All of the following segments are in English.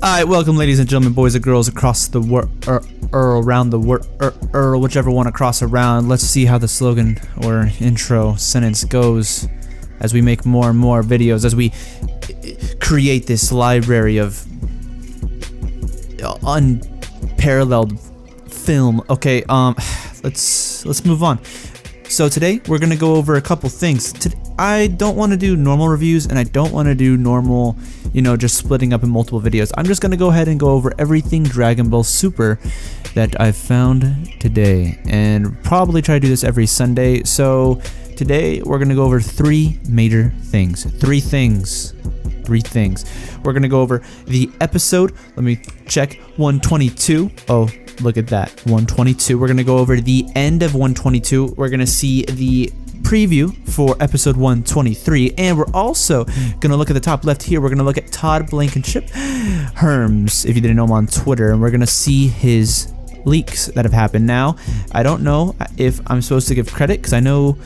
Alright, welcome ladies and gentlemen, boys and girls across the world, around the world, whichever one across around. Let's see how the slogan or intro sentence goes as we make more and more videos, as we create this library of unparalleled film. Okay, let's move on. So today we're gonna go over a couple things. I don't want to do normal reviews, and I don't want to do normal, just splitting up in multiple videos. I'm just gonna go ahead and go over everything Dragon Ball Super that I've found today, and probably try to do this every Sunday. So today we're gonna go over three major things. Three things. We're gonna go over the episode. Let me check. 122. Oh, look at that. 122. We're gonna go over the end of 122. We're gonna see the preview for episode 123, and we're also gonna look at the top left here. We're gonna look at Todd Blankenship Herms, if you didn't know him on Twitter, and we're gonna see his leaks that have happened. Now, I don't know if I'm supposed to give credit, because I know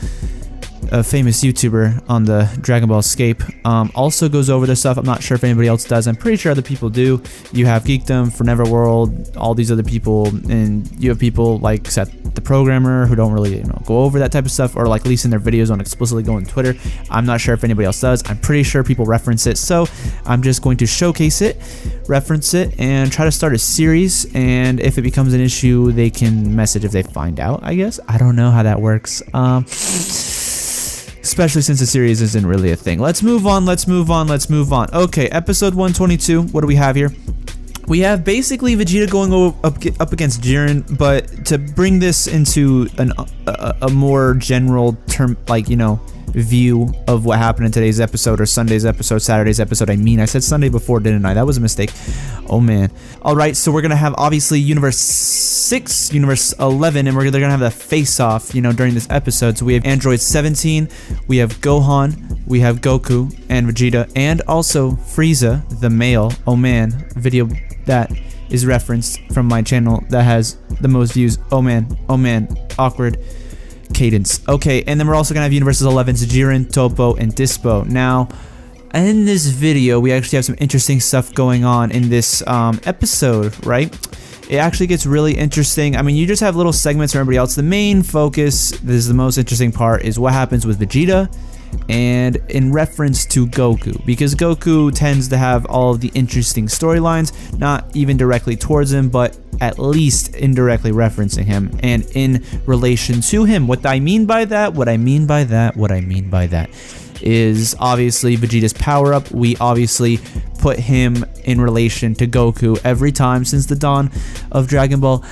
a famous YouTuber on the Dragon Ball Escape also goes over this stuff. I'm not sure if anybody else does. I'm pretty sure other people do. You have Geekdom, for Neverworld, all these other people, and you have people like Seth the Programmer who don't really go over that type of stuff, or like at least in their videos don't explicitly go on Twitter. I'm not sure if anybody else does. I'm pretty sure people reference it, so I'm just going to showcase it, reference it, and try to start a series, and if it becomes an issue they can message if they find out, I guess. I don't know how that works. Especially since the series isn't really a thing. Let's move on. Okay, episode 122. What do we have here? We have basically Vegeta going up against Jiren, but to bring this into a more general term, view of what happened in today's episode, or Sunday's episode, Saturday's episode. I said Sunday before, didn't I? That was a mistake. Oh man. Alright, so we're gonna have obviously Universe 6, Universe 11, and they're gonna have the face-off, during this episode. So we have Android 17, we have Gohan, we have Goku, and Vegeta, and also Frieza, the male. Oh man, video that is referenced from my channel that has the most views. Oh man, awkward cadence. Okay, and then we're also gonna have Universes 11's Jiren, Toppo, and Dispo. Now, in this video, we actually have some interesting stuff going on in this episode, right? It actually gets really interesting. I mean, you just have little segments for everybody else. The main focus, this is the most interesting part, is what happens with Vegeta, and in reference to Goku, because Goku tends to have all of the interesting storylines, not even directly towards him, but at least indirectly referencing him and in relation to him. What I mean by that is obviously Vegeta's power up. We obviously put him in relation to Goku every time since the dawn of Dragon Ball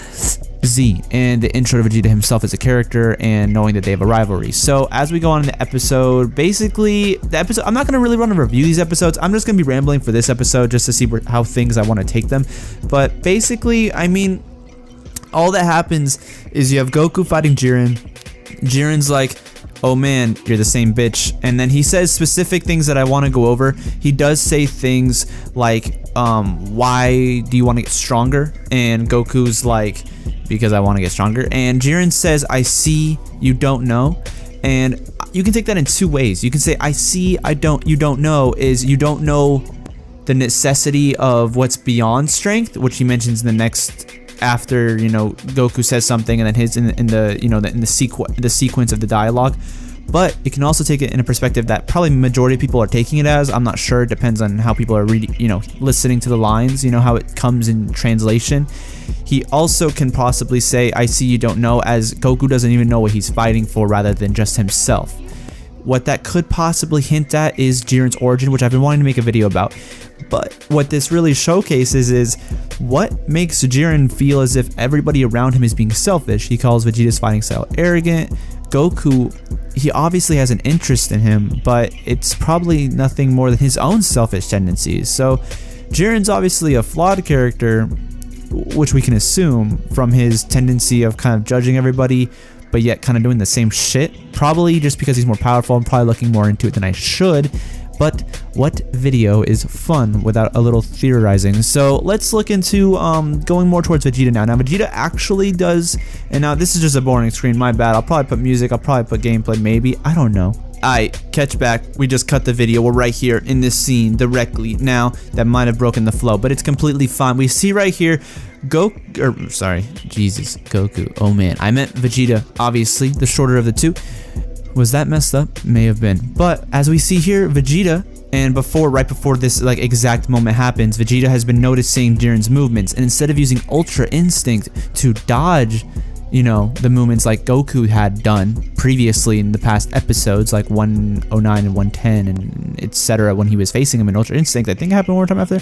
Z, and the intro to Vegeta himself as a character, and knowing that they have a rivalry. So as we go on in the episode, basically I'm not going to really run a review these episodes. I'm just going to be rambling for this episode just to see how things I want to take them. But basically, I mean, all that happens is you have Goku fighting Jiren. Jiren's like, oh man, you're the same bitch. And then he says specific things that I want to go over. He does say things like, why do you want to get stronger? And Goku's like, because I want to get stronger. And Jiren says, I see, you don't know. And you can take that in two ways. You can say, I see, you don't know, is you don't know the necessity of what's beyond strength, which he mentions in the next, after Goku says something, and then his in the sequence of the dialogue. But it can also take it in a perspective that probably majority of people are taking it as. I'm not sure. It depends on how people are reading, listening to the lines, how it comes in translation. He also can possibly say, I see, you don't know, as Goku doesn't even know what he's fighting for, rather than just himself. What that could possibly hint at is Jiren's origin, which I've been wanting to make a video about. But what this really showcases is what makes Jiren feel as if everybody around him is being selfish. He calls Vegeta's fighting style arrogant. Goku, he obviously has an interest in him, but it's probably nothing more than his own selfish tendencies. So Jiren's obviously a flawed character, which we can assume from his tendency of kind of judging everybody, but yet kind of doing the same shit. Probably just because he's more powerful. I'm probably looking more into it than I should. But what video is fun without a little theorizing? So let's look into going more towards Vegeta now. Now Vegeta actually does, and now this is just a boring screen, my bad. I'll probably put music, I'll probably put gameplay, maybe. I don't know. catch back. We just cut the video. We're right here in this scene directly now. That might have broken the flow, but it's completely fine. We see right here Goku. Oh man, I meant Vegeta, obviously, the shorter of the two. Was that messed up? May have been. But as we see here, Vegeta, and right before this like exact moment happens, Vegeta has been noticing Jiren's movements, and instead of using Ultra Instinct to dodge, you know, the movements like Goku had done previously in the past episodes, like 109 and 110 and etc. when he was facing him in Ultra Instinct, I think it happened one more time after.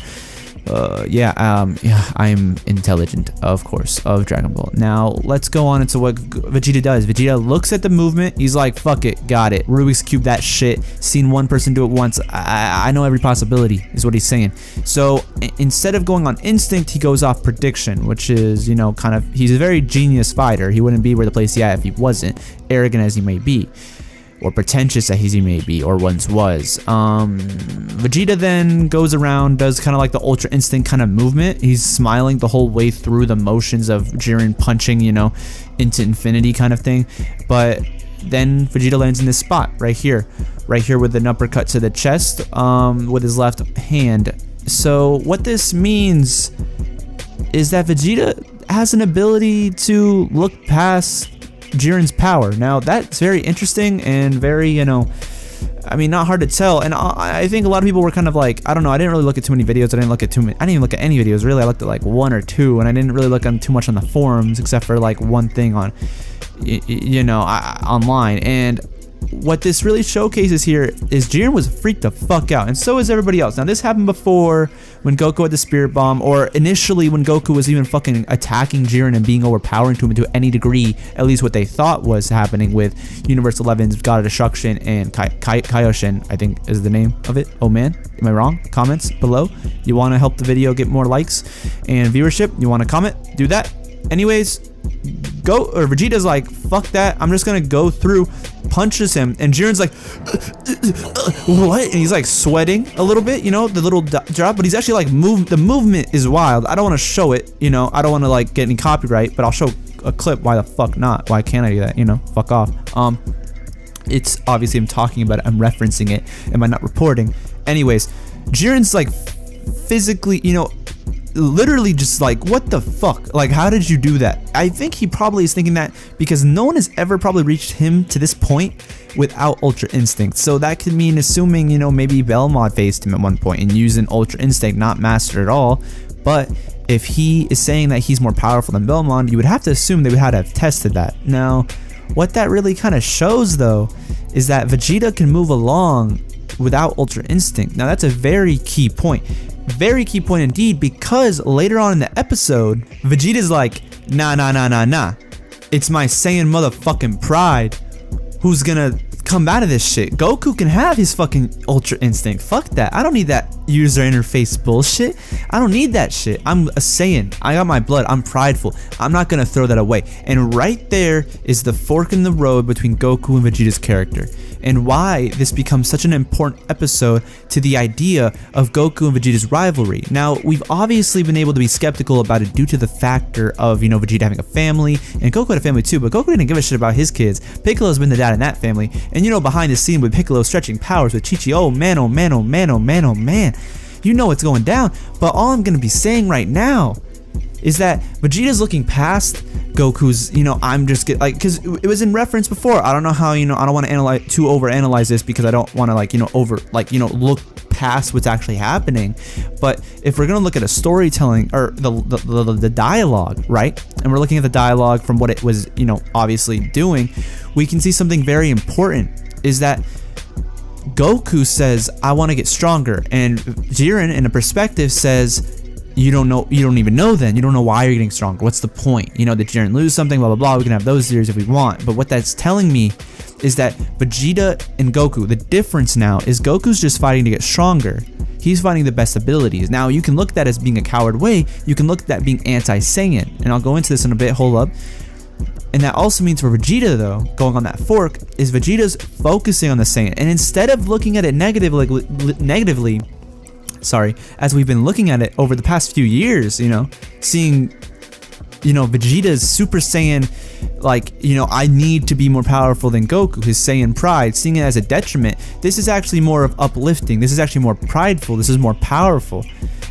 I'm intelligent, of course, of Dragon Ball. Now, let's go on into what Vegeta does. Vegeta looks at the movement. He's like, fuck it, got it. Rubik's Cube that shit. Seen one person do it once. I know every possibility, is what he's saying. So, instead of going on instinct, he goes off prediction, which is, you know, kind of, he's a very genius fighter. He wouldn't be where the place he's at if he wasn't, arrogant as he may be. Or pretentious as he may be, or once was. Vegeta then goes around, does kind of like the Ultra Instinct kind of movement. He's smiling the whole way through the motions of Jiren punching, you know, into infinity kind of thing. But then Vegeta lands in this spot right here with an uppercut to the chest with his left hand. So what this means is that Vegeta has an ability to look past Jiren's power. Now that's very interesting and very, you know, I mean, not hard to tell. And I think a lot of people were kind of like, I don't know, I didn't really look at too many videos. I didn't even look at any videos really. I looked at like one or two, and I didn't really look on too much on the forums except for like one thing on, you know, online. And what this really showcases here is Jiren was freaked the fuck out, and so is everybody else. Now this happened before when Goku had the Spirit Bomb, or initially when Goku was even fucking attacking Jiren and being overpowering to him to any degree, at least what they thought was happening with Universe 11's God of Destruction and Kaioshin, I think is the name of it. Oh man, am I wrong? Comments below. You want to help the video get more likes and viewership? You want to comment? Do that. Anyways, Vegeta's like, fuck that, I'm just gonna go through, punches him, and Jiren's like, what? And he's like sweating a little bit, you know, the little drop, but he's actually like the movement is wild. I don't want to show it, you know, I don't want to like get any copyright, but I'll show a clip. Why the fuck not? Why can't I do that? You know, fuck off. It's obviously I'm talking about it, I'm referencing it, am I not reporting? Anyways, Jiren's like physically, you know, literally just like, what the fuck, like, how did you do that? I think he probably is thinking that because no one has ever probably reached him to this point without Ultra Instinct. So that could mean assuming, you know, maybe Belmod faced him at one point and used an Ultra Instinct, not mastered at all. But if he is saying that he's more powerful than Belmod, you would have to assume they would have to have tested that. Now, what that really kind of shows though is that Vegeta can move along without Ultra Instinct. Now that's a very key point. Very key point indeed, because later on in the episode, Vegeta's like, nah. It's my Saiyan motherfucking pride who's gonna come out of this shit. Goku can have his fucking Ultra Instinct. Fuck that. I don't need that user interface bullshit. I don't need that shit. I'm a Saiyan. I got my blood. I'm prideful. I'm not gonna throw that away. And right there is the fork in the road between Goku and Vegeta's character, and why this becomes such an important episode to the idea of Goku and Vegeta's rivalry. Now, we've obviously been able to be skeptical about it due to the factor of, you know, Vegeta having a family, and Goku had a family too, but Goku didn't give a shit about his kids. Piccolo's been the dad in that family, and you know, behind the scene with Piccolo stretching powers with Chi-Chi, oh man, oh man, oh man, oh man, oh man. You know what's going down, but all I'm gonna be saying right now is that Vegeta's looking past Goku's, you know, I'm just get like, because it was in reference before. I don't know how, you know, I don't want to overanalyze this because I don't want to like, you know, look past what's actually happening. But if we're gonna look at a storytelling or the dialogue, right, and we're looking at the dialogue from what it was, you know, obviously doing, we can see something very important is that Goku says, I want to get stronger, and Jiren in a perspective says, you don't even know then. You don't know why you're getting stronger. What's the point? You know, did Jiren lose something? Blah, blah, blah. We can have those theories if we want. But what that's telling me is that Vegeta and Goku, the difference now is Goku's just fighting to get stronger. He's fighting the best abilities. Now, you can look at that as being a coward way. You can look at that being anti-Saiyan. And I'll go into this in a bit. Hold up. And that also means for Vegeta, though, going on that fork, is Vegeta's focusing on the Saiyan. And instead of looking at it negatively, as we've been looking at it over the past few years, you know, seeing, Vegeta's Super Saiyan, like, I need to be more powerful than Goku, his Saiyan pride, seeing it as a detriment. This is actually more of uplifting. This is actually more prideful. This is more powerful.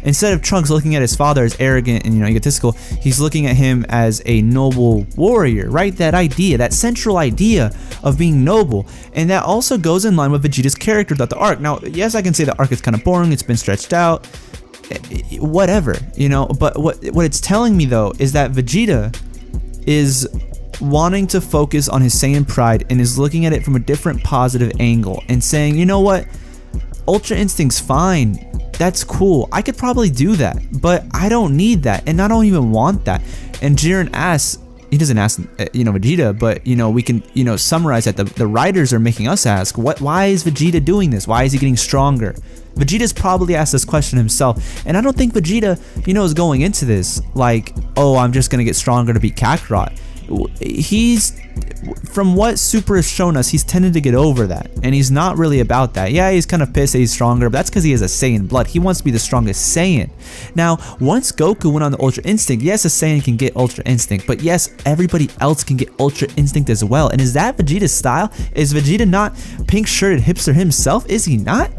Instead of Trunks looking at his father as arrogant and egotistical, he's looking at him as a noble warrior, right? That idea, that central idea of being noble, and that also goes in line with Vegeta's character throughout the arc. Now, yes, I can say the arc is kind of boring. It's been stretched out, whatever, But what it's telling me though is that Vegeta is wanting to focus on his Saiyan pride and is looking at it from a different positive angle and saying, you know what, Ultra Instinct's fine. That's cool. I could probably do that, but I don't need that, and I don't even want that. And Jiren asks, he doesn't ask, Vegeta, but we can, summarize that the writers are making us ask, why is Vegeta doing this? Why is he getting stronger? Vegeta's probably asked this question himself, and I don't think Vegeta, is going into this like, oh, I'm just gonna get stronger to beat Kakarot. He's, from what Super has shown us, he's tended to get over that, and he's not really about that. Yeah, he's kind of pissed that he's stronger, but that's because he has a Saiyan blood. He wants to be the strongest Saiyan. Now, once Goku went on the Ultra Instinct, yes, a Saiyan can get Ultra Instinct, but yes, everybody else can get Ultra Instinct as well. And is that Vegeta's style? Is Vegeta not pink-shirted hipster himself? Is he not?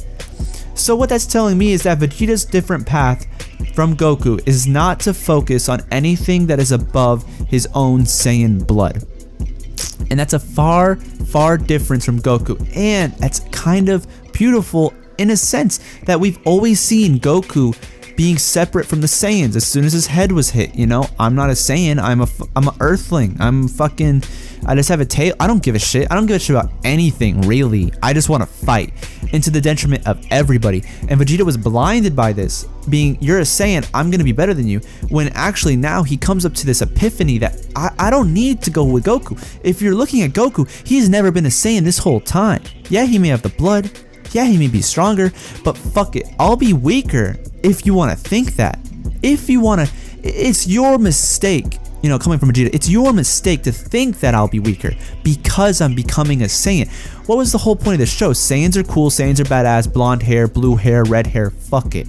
So what that's telling me is that Vegeta's different path from Goku is not to focus on anything that is above his own Saiyan blood. And that's a far, far difference from Goku. And that's kind of beautiful in a sense that we've always seen Goku being separate from the Saiyans as soon as his head was hit. I'm not a Saiyan, I'm an Earthling. I just have a tail. I don't give a shit. I don't give a shit about anything, really. I just want to fight, and to the detriment of everybody. And Vegeta was blinded by this, being, you're a Saiyan, I'm going to be better than you, when actually now he comes up to this epiphany that I don't need to go with Goku. If you're looking at Goku, he's never been a Saiyan this whole time. Yeah, he may have the blood. Yeah, he may be stronger, but fuck it. I'll be weaker if you want to think that. If you want to, it's your mistake. Coming from Vegeta, it's your mistake to think that I'll be weaker because I'm becoming a Saiyan. What was the whole point of this show? Saiyans are cool, Saiyans are badass, blonde hair, blue hair, red hair, fuck it,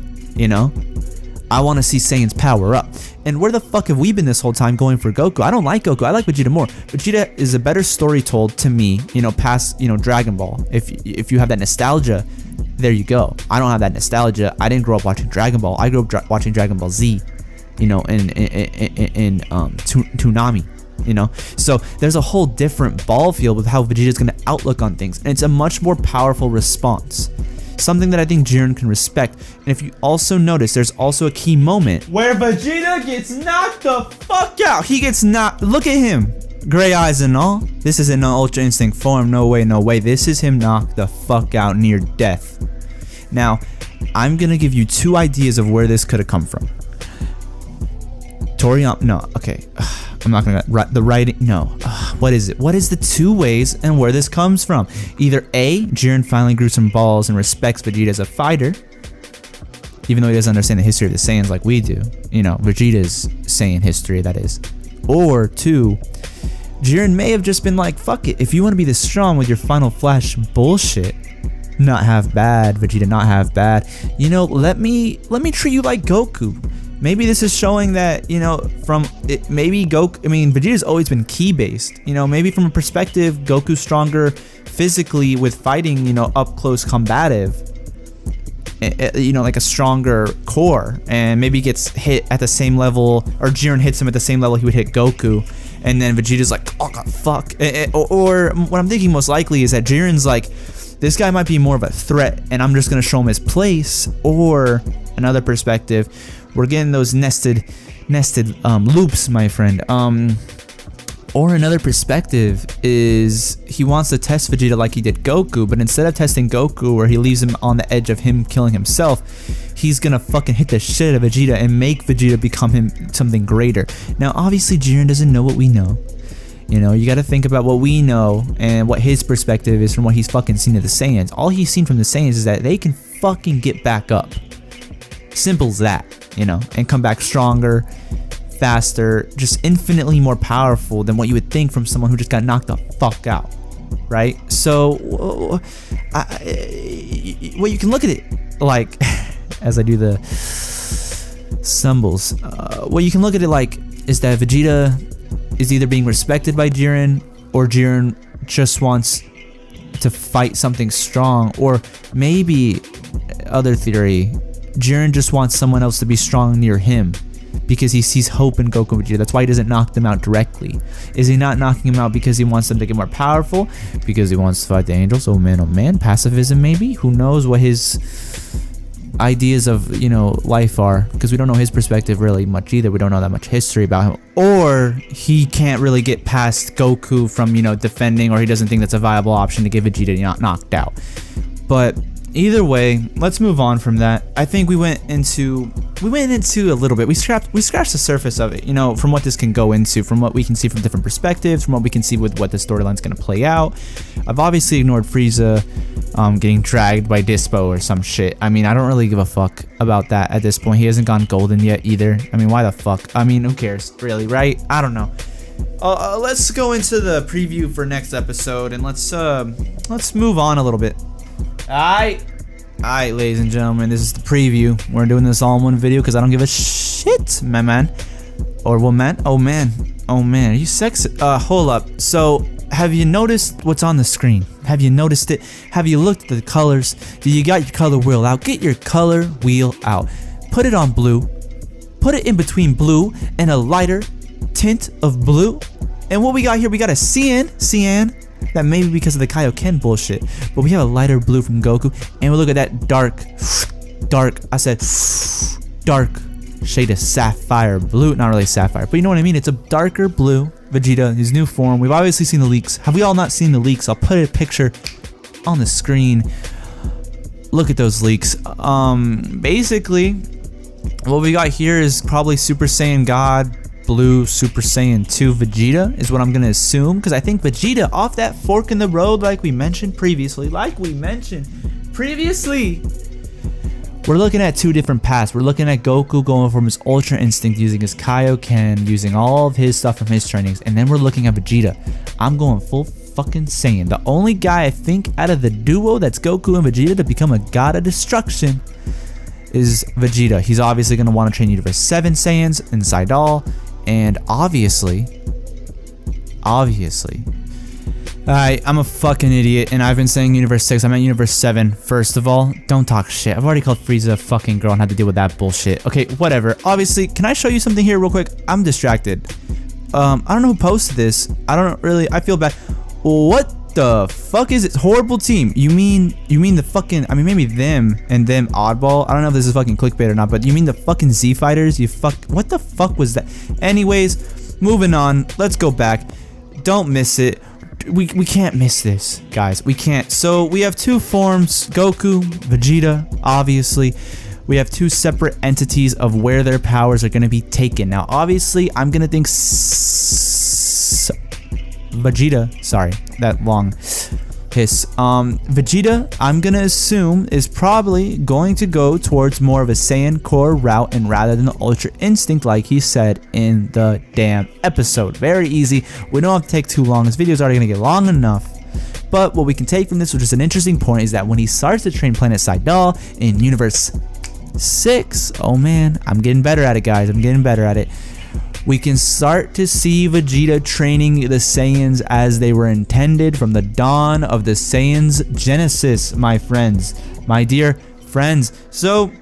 I want to see Saiyans power up. And where the fuck have we been this whole time going for Goku? I don't like Goku, I like Vegeta more. Vegeta is a better story told to me, past, Dragon Ball. If you have that nostalgia, there you go. I don't have that nostalgia. I didn't grow up watching Dragon Ball. I grew up watching Dragon Ball Z. In Toonami, so there's a whole different ball field with how Vegeta's gonna outlook on things, and it's a much more powerful response, something that I think Jiren can respect. And if you also notice, there's also a key moment where Vegeta gets knocked the fuck out. He gets knocked. Look at him, gray eyes and all. This is in an Ultra Instinct form. No way, no way. This is him knocked the fuck out near death. Now, I'm gonna give you two ideas of where this could have come from. Toriyama, no, okay, I'm not gonna, the writing, no, what is it? What is the two ways and where this comes from? Either A, Jiren finally grew some balls and respects Vegeta as a fighter, even though he doesn't understand the history of the Saiyans like we do, Vegeta's Saiyan history, that is. Or two, Jiren may have just been like, fuck it, if you want to be this strong with your Final Flash bullshit, not have bad, Vegeta not have bad, let me treat you like Goku. Maybe this is showing that, Vegeta's always been ki based. Maybe from a perspective, Goku's stronger physically with fighting, up close combative. Like a stronger core, and maybe gets hit at the same level, or Jiren hits him at the same level he would hit Goku, and then Vegeta's like, oh god, fuck. Or what I'm thinking most likely is that Jiren's like, this guy might be more of a threat, and I'm just gonna show him his place. Or another perspective, we're getting those nested loops, my friend. Or another perspective is he wants to test Vegeta like he did Goku, but instead of testing Goku where he leaves him on the edge of him killing himself, he's gonna fucking hit the shit out of Vegeta and make Vegeta become him something greater. Now, obviously, Jiren doesn't know what we know. You gotta think about what we know and what his perspective is from what he's fucking seen of the Saiyans. All he's seen from the Saiyans is that they can fucking get back up. Simple as that, and come back stronger, faster, just infinitely more powerful than what you would think from someone who just got knocked the fuck out, right? So, well, you can look at it like, as I do the symbols, well, you can look at it like is that Vegeta is either being respected by Jiren, or Jiren just wants to fight something strong, or maybe, other theory, Jiren just wants someone else to be strong near him because he sees hope in Goku and Vegeta. That's why he doesn't knock them out directly. Is he not knocking them out because he wants them to get more powerful? Because he wants to fight the angels? Oh man, pacifism maybe? Who knows what his ideas of, life are, because we don't know his perspective really much either. We don't know that much history about him. Or he can't really get past Goku from, defending, or he doesn't think that's a viable option to get Vegeta not knocked out. But either way, let's move on from that. I think we went into a little bit. We scratched the surface of it, from what this can go into, from what we can see from different perspectives, from what we can see with what the storyline's going to play out. I've obviously ignored Frieza getting dragged by Dispo or some shit. I don't really give a fuck about that at this point. He hasn't gone golden yet either. Why the fuck? Who cares, really, right? I don't know. Let's go into the preview for next episode, and let's move on a little bit. Alright, ladies and gentlemen, this is the preview. We're doing this all in one video because I don't give a shit, my man. Or woman. Oh man, are you sexy? Hold up. So, have you noticed what's on the screen? Have you noticed it? Have you looked at the colors? Do you got your color wheel out? Get your color wheel out. Put it on blue. Put it in between blue and a lighter tint of blue. And what we got here, we got a cyan. That may be because of the Kaioken bullshit, but we have a lighter blue from Goku, and we look at that dark shade of sapphire blue. Not really sapphire, but you know what I mean. It's a darker blue Vegeta, his new form. We've obviously seen the leaks. Have we all not seen the leaks? I'll put a picture on the screen. Look at those leaks. Basically, what we got here is probably Super Saiyan God Blue Super Saiyan 2 Vegeta is what I'm gonna assume, because I think Vegeta off that fork in the road, like we mentioned previously, we're looking at two different paths. We're looking at Goku going from his Ultra Instinct, using his Kaioken, using all of his stuff from his trainings, and then we're looking at Vegeta. I'm going full fucking Saiyan. The only guy I think out of the duo that's Goku and Vegeta to become a god of destruction is Vegeta. He's obviously gonna want to train Universe 7 Saiyans in Saidal. And obviously, I'm a fucking idiot, and I've been saying Universe 6, I meant Universe 7. First of all, don't talk shit. I've already called Frieza a fucking girl and had to deal with that bullshit. Okay, whatever. Obviously, can I show you something here real quick? I'm distracted. I don't know who posted this. I feel bad. What the fuck is it? Horrible team. You mean the fucking, maybe them and them oddball. I don't know if this is fucking clickbait or not, but you mean the fucking Z fighters? What the fuck was that? Anyways, moving on. Let's go back. Don't miss it. We can't miss this, guys. We can't. So we have two forms, Goku, Vegeta, obviously. We have two separate entities of where their powers are going to be taken. Now, obviously, I'm going to think Vegeta, sorry, that long hiss. Vegeta, I'm gonna assume, is probably going to go towards more of a Saiyan core route, and rather than the Ultra Instinct like he said in the damn episode. Very easy. We don't have to take too long. This video is already gonna get long enough. But what we can take from this, which is an interesting point, is that when he starts to train Planet Saidal in Universe 6, oh man, I'm getting better at it, guys. I'm getting better at it. We can start to see Vegeta training the Saiyans as they were intended from the dawn of the Saiyans' genesis, my friends, my dear friends. So,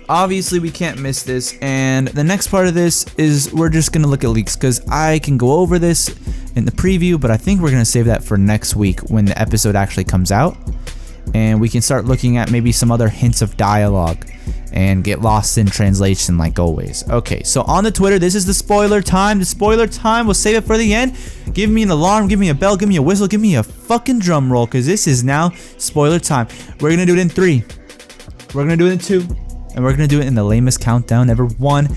obviously we can't miss this, and the next part of this is we're just going to look at leaks, because I can go over this in the preview, but I think we're going to save that for next week when the episode actually comes out, and we can start looking at maybe some other hints of dialogue and get lost in translation like always. Okay, so on the Twitter, this is the spoiler time. We'll save it for the end. Give me an alarm, give me a bell, give me a whistle, give me a fucking drum roll, because this is now spoiler time. We're gonna do it in 3, we're gonna do it in 2, and we're gonna do it in the lamest countdown ever. 1,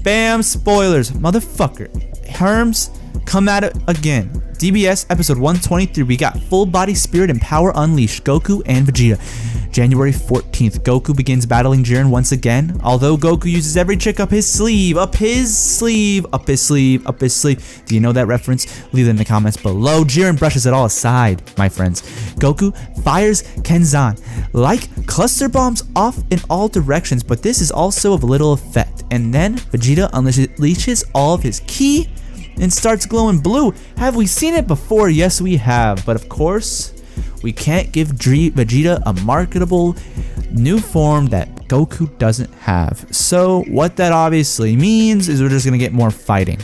bam, spoilers, motherfucker. Herms, come at it again. DBS episode 123, we got Full Body Spirit and Power Unleashed, Goku and Vegeta. January 14th, Goku begins battling Jiren once again, although Goku uses every trick up his sleeve. Do you know that reference? Leave it in the comments below. Jiren brushes it all aside, my friends. Goku fires Kenzan like cluster bombs off in all directions, but this is also of little effect, and then Vegeta unleashes all of his ki and starts glowing blue. Have we seen it before? Yes, we have. But of course, we can't give Vegeta a marketable new form that Goku doesn't have. So what that obviously means is we're just going to get more fighting.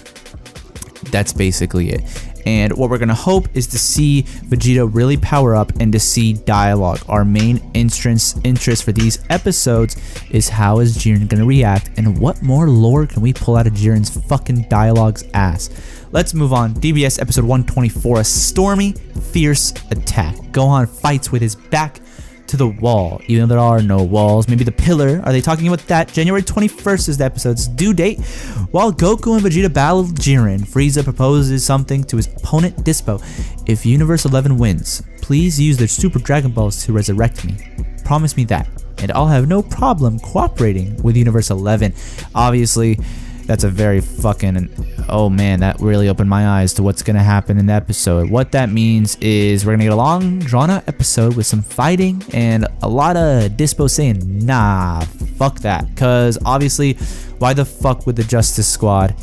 That's basically it. And what we're going to hope is to see Vegeta really power up and to see dialogue. Our main interest for these episodes is how is Jiren going to react and what more lore can we pull out of Jiren's fucking dialogue's ass. Let's move on. DBS episode 124, a stormy, fierce attack. Gohan fights with his back to the wall, even though there are no walls. Maybe the pillar. Are they talking about that? January 21st is the episode's due date. While Goku and Vegeta battle Jiren, Frieza proposes something to his opponent Dispo. If Universe 11 wins, please use their Super Dragon Balls to resurrect me. Promise me that, and I'll have no problem cooperating with Universe 11. Obviously, that's a very fucking, oh man, that really opened my eyes to what's gonna happen in the episode. What that means is we're gonna get a long, drawn out episode with some fighting and a lot of Dispo saying, nah, fuck that. Cause obviously, why the fuck would the Justice Squad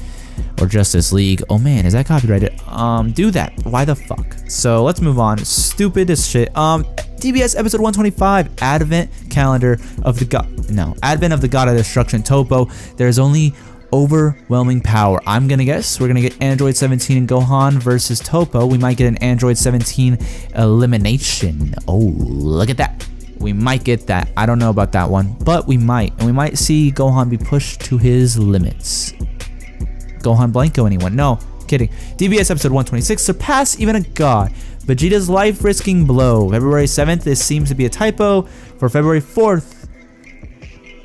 or Justice League, oh man, is that copyrighted? Do that, why the fuck? So let's move on, stupid as shit. DBS episode 125, Advent of the God of Destruction, Toppo. There's only overwhelming power. I'm gonna guess we're gonna get Android 17 and Gohan versus Toppo. We might get an Android 17 elimination. Oh, look at that. We might get that. I don't know about that one, but we might. And we might see Gohan be pushed to his limits. Gohan Blanco, anyone? No, kidding. DBS episode 126, surpass even a god. Vegeta's life-risking blow. February 7th, this seems to be a typo. For February 4th,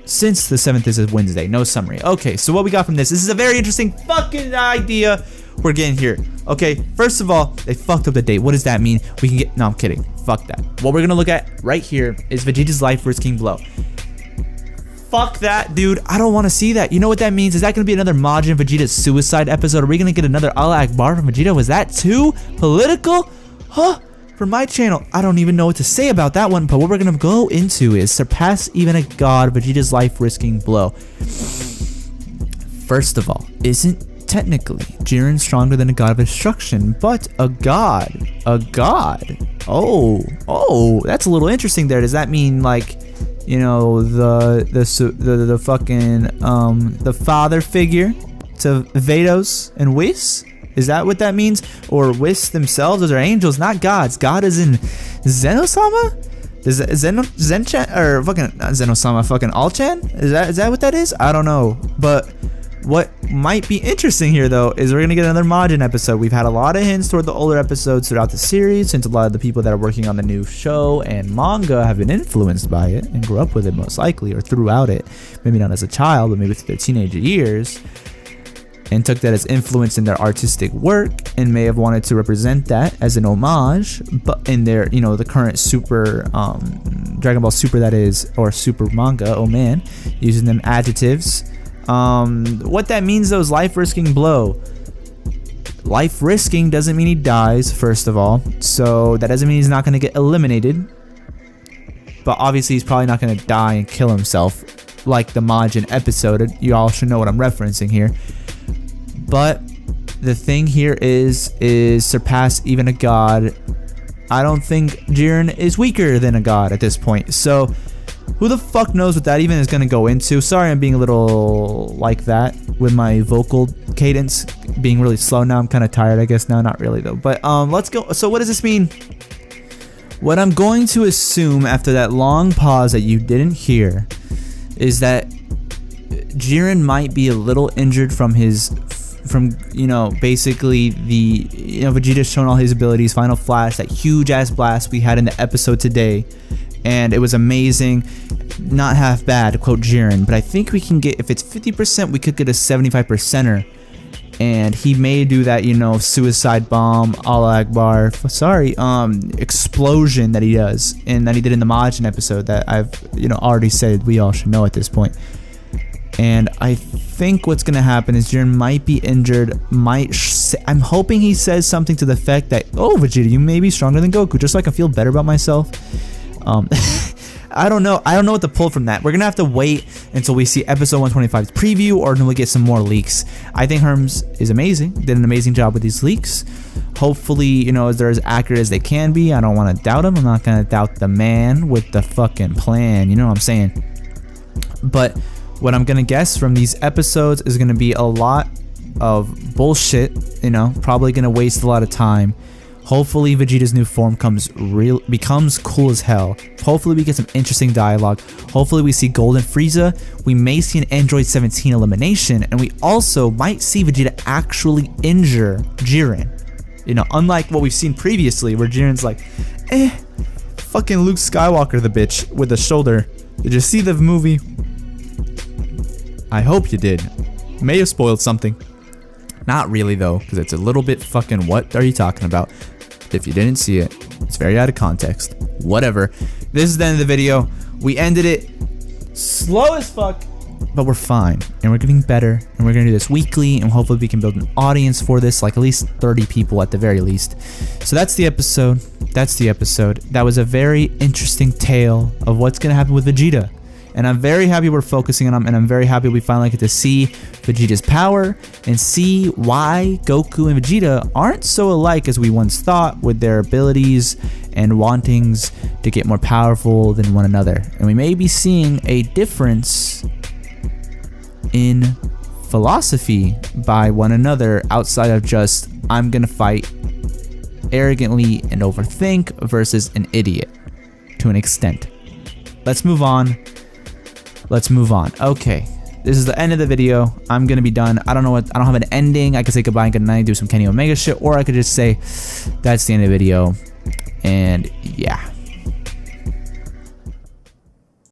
since the 7th is a Wednesday, no summary. Okay, so what we got from this is a very interesting fucking idea we're getting here. Okay, first of all, they fucked up the date. What does that mean? We can get, no, I'm kidding. Fuck that. What we're gonna look at right here is Vegeta's life-risking blow. Fuck that, dude. I don't want to see that. You know what that means? Is that gonna be another Majin Vegeta suicide episode? Are we gonna get another Allah Akbar from Vegeta? Was that too political? Huh? For my channel, I don't even know what to say about that one, but what we're gonna go into is surpass even a god, Vegeta's life-risking blow. First of all, isn't technically Jiren stronger than a god of destruction, but a god. Oh, that's a little interesting there. Does that mean like, you know, the fucking the father figure to Vados and Whis? Is that what that means? Or Whis themselves? Those are angels, not gods. God is in Zenosama? Is Zenchan or fucking not Zenosama, fucking All-Chan? Is that what that is? I don't know. But what might be interesting here though is we're gonna get another Majin episode. We've had a lot of hints toward the older episodes throughout the series, since a lot of the people that are working on the new show and manga have been influenced by it and grew up with it most likely, or throughout it. Maybe not as a child, but maybe through their teenage years, and took that as influence in their artistic work and may have wanted to represent that as an homage, but in their, you know, the current Super Dragon Ball Super, that is, or Super manga, oh man, using them adjectives. What that means though is life-risking blow. Life-risking doesn't mean he dies, first of all, so that doesn't mean he's not going to get eliminated, but obviously he's probably not going to die and kill himself like the Majin episode. You all should know what I'm referencing here. But the thing here is surpass even a god. I don't think Jiren is weaker than a god at this point. So who the fuck knows what that even is going to go into. Sorry I'm being a little like that with my vocal cadence being really slow now. I'm kind of tired, I guess now. Not really though. But let's go. So what does this mean? What I'm going to assume after that long pause that you didn't hear is that Jiren might be a little injured from you know, basically the, you know, Vegeta's shown all his abilities, Final Flash, that huge ass blast we had in the episode today, and it was amazing, not half bad, to quote Jiren. But I think we can get, if it's 50%, we could get a 75%er, and he may do that, you know, suicide bomb, Allah Akbar, explosion that he does, and that he did in the Majin episode that I've, you know, already said we all should know at this point. And I think what's going to happen is Jiren might be injured, I'm hoping he says something to the effect that, oh, Vegeta, you may be stronger than Goku, just so I can feel better about myself. I don't know what to pull from that. We're gonna have to wait until we see episode 125's preview, or until we get some more leaks. I think Herms is amazing, did an amazing job with these leaks. Hopefully, you know, they're as accurate as they can be. I don't want to doubt him. I'm not gonna doubt the man with the fucking plan, you know what I'm saying? But what I'm gonna guess from these episodes is gonna be a lot of bullshit, you know, probably gonna waste a lot of time. Hopefully Vegeta's new form becomes cool as hell. Hopefully we get some interesting dialogue. Hopefully we see Golden Frieza. We may see an Android 17 elimination, and we also might see Vegeta actually injure Jiren. You know, unlike what we've seen previously, where Jiren's like, fucking Luke Skywalker the bitch with the shoulder. Did you see the movie? I hope you did. May have spoiled something. Not really though, because it's a little bit fucking, what are you talking about? If you didn't see it, it's very out of context. Whatever. This is the end of the video. We ended it slow as fuck, but we're fine. And we're getting better. And we're going to do this weekly. And hopefully we can build an audience for this. Like at least 30 people at the very least. So that's the episode. That was a very interesting tale of what's going to happen with Vegeta. And I'm very happy we're focusing on him, and I'm very happy we finally get to see Vegeta's power and see why Goku and Vegeta aren't so alike as we once thought, with their abilities and wantings to get more powerful than one another. And we may be seeing a difference in philosophy by one another outside of just, I'm gonna fight arrogantly and overthink versus an idiot to an extent. Let's move on. Okay, this is the end of the video. I'm gonna be done. I don't have an ending. I could say goodbye and good night, do some Kenny Omega shit, or I could just say that's the end of the video. And yeah.